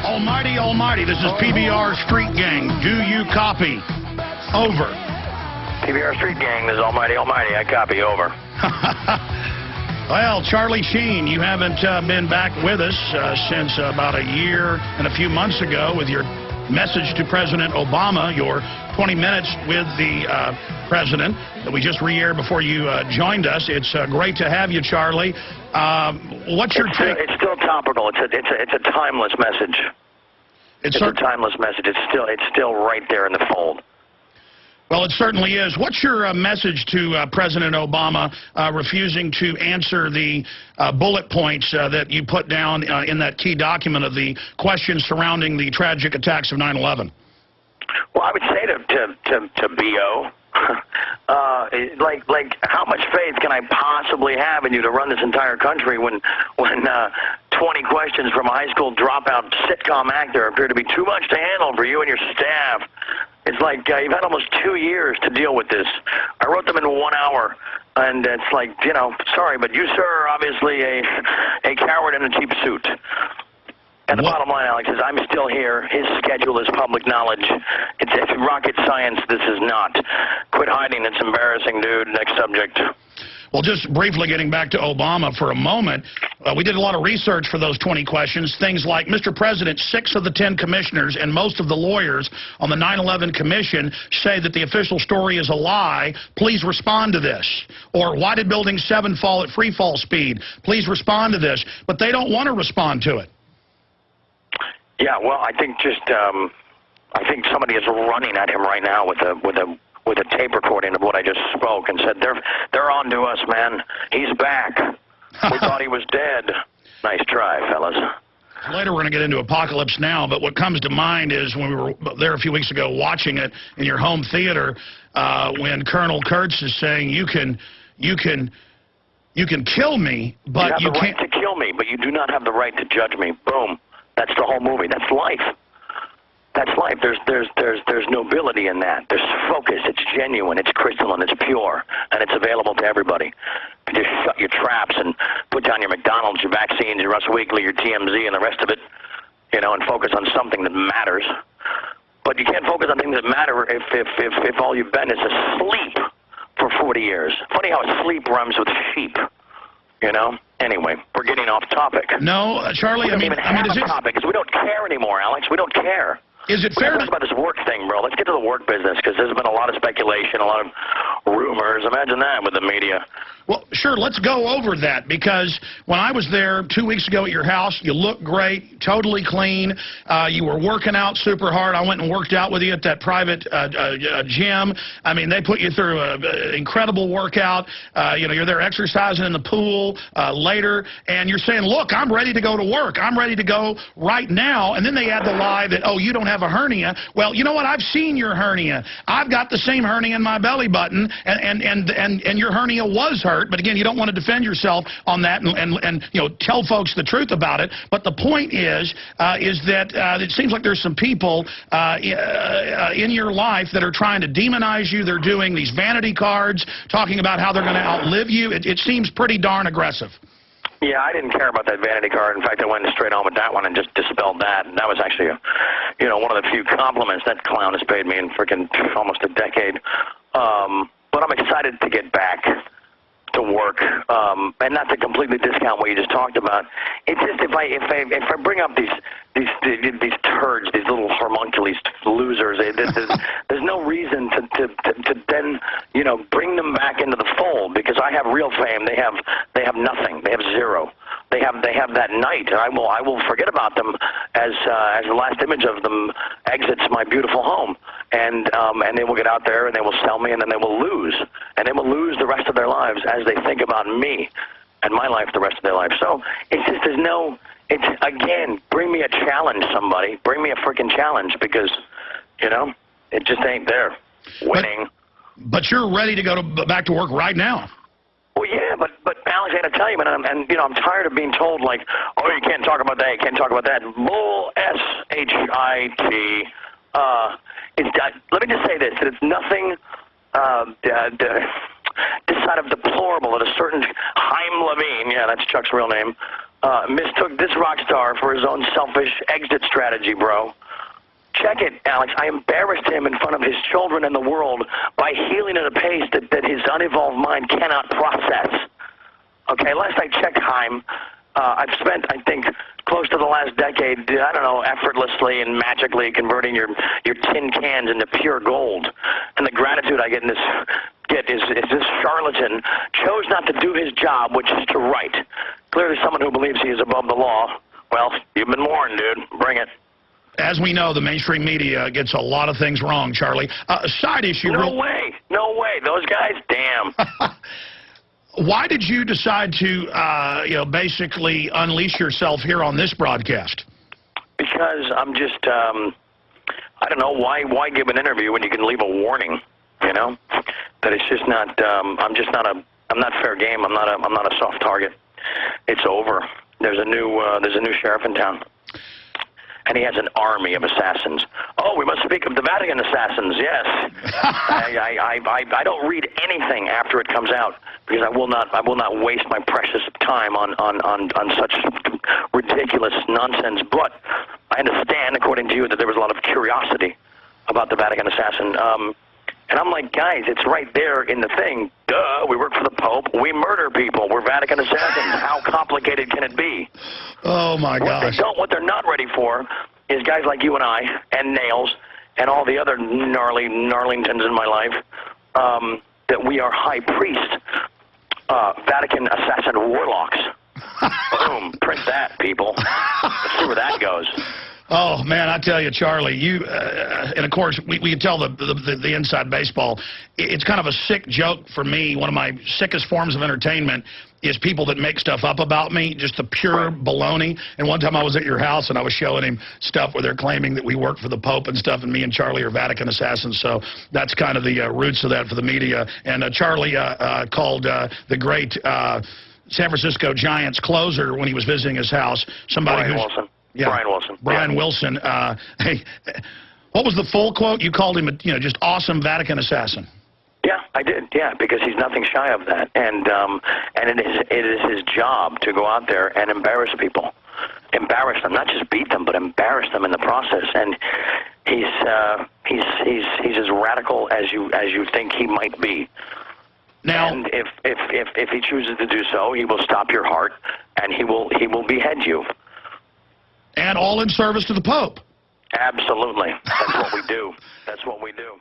Almighty, almighty, this is PBR Street Gang. Do you copy? Over. PBR Street Gang, this is Almighty, almighty. I copy, over. Well, Charlie Sheen, you haven't been back with us since about a year and a few months ago with your message to President Obama, your 20 minutes with the president that we just re-aired before you joined us. It's great to have you, Charlie. What's your take? It's still topical. It's a timeless message. It's a timeless message. It's still right there in the fold. Well, it certainly is. What's your message to President Obama refusing to answer the bullet points that you put down in that key document of the questions surrounding the tragic attacks of 9/11? Well, I would say to B.O., like, how much faith can I possibly have in you to run this entire country when 20 questions from a high school dropout sitcom actor appear to be too much to handle for you and your staff? It's like you've had almost 2 years to deal with this. I wrote them in 1 hour, and it's like, you know, sorry, but you, sir, are obviously a coward in a cheap suit. And the bottom line, Alex, is I'm still here. His schedule is public knowledge. It's rocket science. This is not. Quit hiding. It's embarrassing, dude. Next subject. Well, just briefly getting back to Obama for a moment, we did a lot of research for those 20 questions. Things like, Mr. President, 6 of the 10 commissioners and most of the lawyers on the 9/11 Commission say that the official story is a lie. Please respond to this. Or, why did Building 7 fall at free fall speed? Please respond to this. But they don't want to respond to it. Yeah, well, I think I think somebody is running at him right now with a tape recording of what I just spoke and said, they're on to us, man. He's back. We thought he was dead. Nice try, fellas. Later we're going to get into Apocalypse Now, but what comes to mind is when we were there a few weeks ago watching it in your home theater, when Colonel Kurtz is saying, you can kill me, but you can't. You have the right to kill me, but you do not have the right to judge me. Boom. That's the whole movie. That's life. That's life. There's nobility in that. There's focus. It's genuine. It's crystalline. It's pure, and it's available to everybody. You just shut your traps and put down your McDonald's, your vaccines, your Russ Weekly, your TMZ, and the rest of it, you know, and focus on something that matters. But you can't focus on things that matter if all you've been is asleep for 40 years. Funny how sleep rhymes with sheep. You know. Anyway, we're getting off topic. No, Charlie. I mean, is it topic? Because we don't care anymore, Alex. We don't care. Is it fair to talk about this work thing, bro? Let's get to the work business, because there's been a lot of speculation, a lot of rumors. Imagine that with the media. Well, sure, let's go over that, because when I was there 2 weeks ago at your house, you looked great, totally clean. You were working out super hard. I went and worked out with you at that private gym. I mean, they put you through an incredible workout. You know, you're there exercising in the pool later, and you're saying, look, I'm ready to go to work. I'm ready to go right now. And then they add the lie that, oh, you don't have a hernia. Well, you know what? I've seen your hernia. I've got the same hernia in my belly button, and your hernia was hurt. But again, you don't want to defend yourself on that and you know, tell folks the truth about it. But the point is that it seems like there's some people in your life that are trying to demonize you. They're doing these vanity cards, talking about how they're going to outlive you. It seems pretty darn aggressive. Yeah, I didn't care about that vanity card. In fact, I went straight on with that one and just dispelled that. And that was actually, you know, one of the few compliments that clown has paid me in freaking almost a decade. But I'm excited to get back to work, and not to completely discount what you just talked about. It's just if I bring up these turds, these little homunculus losers, there's no reason to then, you know, bring them back into the fold, because I have real fame. They have nothing. They have zero. They have that night, and I will forget about them as the last image of them exits my beautiful home, and they will get out there and they will sell me, and then they will lose, and they will lose the rest of their lives as they think about me and my life the rest of their life. So it's just again, bring me a challenge, somebody. Bring me a freaking challenge, because, you know, it just ain't there. Winning. But you're ready to go back to work right now. Well, yeah, but Alex, I got to tell you, man, and you know, I'm tired of being told, like, oh, you can't talk about that, you can't talk about that. Bull, S-H-I-T. Let me just say this, that it's nothing this side of deplorable that a certain Chaim Levine, yeah, that's Chuck's real name, mistook this rock star for his own selfish exit strategy, bro. Check it, Alex. I embarrassed him in front of his children and the world by healing at a pace that his unevolved mind cannot process. Okay, last I checked, Haim, I've spent, I think, close to the last decade, I don't know, effortlessly and magically converting your tin cans into pure gold. And the gratitude I get is this charlatan chose not to do his job, which is to write. Clearly someone who believes he is above the law. Well, you've been warned, dude. Bring it. As we know, the mainstream media gets a lot of things wrong, Charlie. Side issue. No way. No way. Those guys, damn. Why did you decide to, basically unleash yourself here on this broadcast? Because I'm just, I don't know, why give an interview when you can leave a warning, you know? That it's just not, I'm not fair game. I'm not a soft target. It's over. There's a new sheriff in town. And he has an army of assassins. Oh, we must speak of the Vatican assassins, yes. I don't read anything after it comes out because I will not waste my precious time on such ridiculous nonsense. But I understand, according to you, that there was a lot of curiosity about the Vatican assassin. And I'm like, guys, it's right there in the thing. Duh, we work for the Pope. We murder people. We're Vatican assassins. How complicated can it be? Oh, my gosh. What they're not ready for is guys like you and I and Nails and all the other gnarlingtons in my life, that we are high priest, Vatican assassin warlocks. Boom. Print that, people. Let's see where that goes. Oh, man, I tell you, Charlie, you, and of course, we can tell the inside baseball. It's kind of a sick joke for me. One of my sickest forms of entertainment is people that make stuff up about me, just the pure baloney. And one time I was at your house and I was showing him stuff where they're claiming that we work for the Pope and stuff, and me and Charlie are Vatican assassins. So that's kind of the roots of that for the media. And Charlie called the great San Francisco Giants closer when he was visiting his house. Somebody Brian who's... Wilson. Yeah. Brian Wilson. Brian Wilson. Hey, what was the full quote? You called him, just awesome Vatican assassin. Yeah, I did. Yeah, because he's nothing shy of that, and it is his job to go out there and embarrass people, embarrass them, not just beat them, but embarrass them in the process. And he's as radical as you think he might be. Now, and if he chooses to do so, he will stop your heart, and he will behead you. And all in service to the Pope. Absolutely. That's what we do. That's what we do.